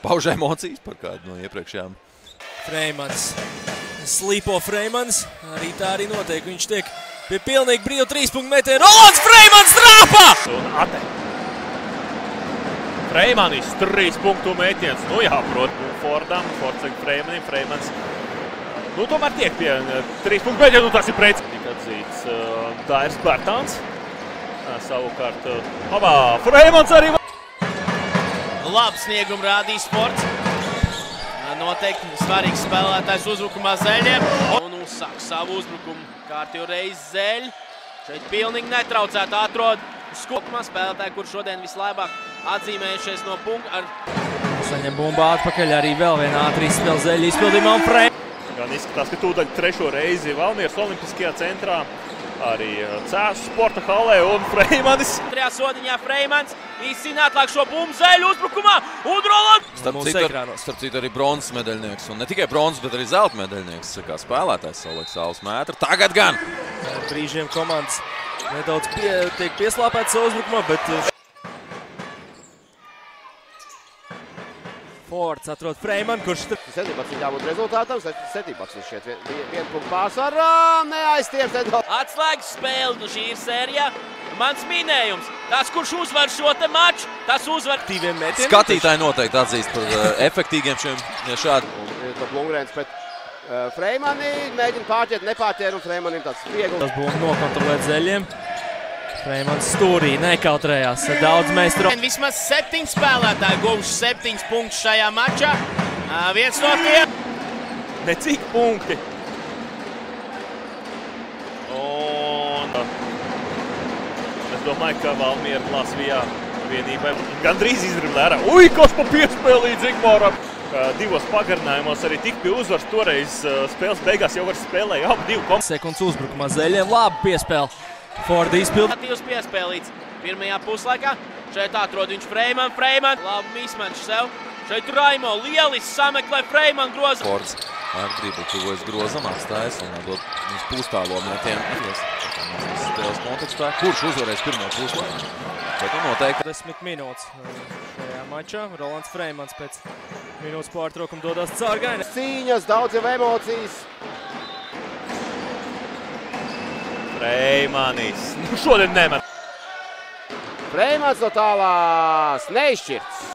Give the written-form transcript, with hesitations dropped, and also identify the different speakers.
Speaker 1: pauž emocijas par kādu no iepriekšējām.
Speaker 2: Freimans. Slīpo Freimans. Arī tā arī notiek. Viņš tiek pie pilnīgi brīvu 3-punktu metienu. Rolands Freimans trāpā!
Speaker 3: Un ate. Freimanis 3-punktu metiens. Nu jā, prot Fordam. Fords saka Freimanim. Freimans. Nu tomēr tiek pie 3-punktu metienu. Nu tas ir prets. Tik atzīts Dairs Bērtāns. Savukārt, Freimans arī.
Speaker 4: Labi sniegumu rādīja Sports. Noteikti svarīgs spēlētājs uzbrukumā Zeļiem. Un uzsāk savu uzbrukumu kārtību reizi Zeļi. Šeit pilnīgi netraucēt atrod skupumā spēlētāji, kur šodien vislabāk atzīmējušies no punkta.
Speaker 2: Saņem bumbu atpakaļ, arī vēl vienā ātri izspēle Zeļi izpildījumā un Freimans.
Speaker 3: Gan izskatās, ka tūdaļ trešo reizi Valmieras Olimpiskajā centrā. Arī Cēsu sporta halē un Freimanis.
Speaker 4: Trejā sodiņā Freimans izcīna atlāk šo bumbu Zeļu uzbrukumā un Rolands.
Speaker 1: Starp citu arī bronzas medaļnieks. Un ne tikai bronzas, bet arī zelta medaļnieks. Kā spēlētājs Savulaik Saules Mētra. Tagad gan!
Speaker 2: Brīžiem komandas nedaudz tiek pieslāpēts savu uzbrukumā, bet Fords atrod Freimanu, kurš
Speaker 5: 17 jābūt rezultātam, 17 šķiet, 1 punktu pārsvarā, neaizstieps nedaudz.
Speaker 4: Atslēgas spēle, nu šī ir sērijā. Mans minējums, tas, kurš uzvar šo te maču, tas uzvar
Speaker 2: diviem metieniem.
Speaker 1: Skatītāji noteikti atzīst par efektīgiem šiem šādi.
Speaker 5: Un Lungrēns pret Freimani, mēģina pārķēt, nepārķēr, un Freimanim tāds viegli.
Speaker 2: Tas būtu nokontrolēt Zeļiem. Freimans stūrī nekautrējās, daudz meistaru.
Speaker 4: Vismaz 7 spēlētāji guvuši 7 punktus šajā mačā. Viens no tiem.
Speaker 3: Necik punkti. Un es domāju, ka Valmiera Latvijā vienībai gandrīz izriblē ārā. Ui, kas pa piespēlīdz Igmoram! Divos pagarinājumos arī tik pie uzvaras. Toreiz spēles beigās jau var spēlēja ap 2 komandas.
Speaker 2: Sekundes uzbrukumā Zeļiem, labi piespēle. Forda izpild.
Speaker 4: Aktīvs piespēlīts pirmajā puslaikā. Šeit atrod viņš Freimanu. Freimanu. Labi izmanš sev. Šeit Raimo lielis sameklē Freimanu groza.
Speaker 1: Fords ar dribli tuvojas grozam, atstājas un dod mums pūstālo metienu. Spēles kontekstā. Kurš uzvarēs pirmo puslaiku? Bet nu noteikti
Speaker 2: 10 minūtes šajā mačā. Rolands Freimans pēc minūtes pārtraukuma dodas caur gaini.
Speaker 5: Cīņas, daudz jau emocijas.
Speaker 3: Freimanis. Nu šodien nemet.
Speaker 5: Freimans no tālās neizšķirts.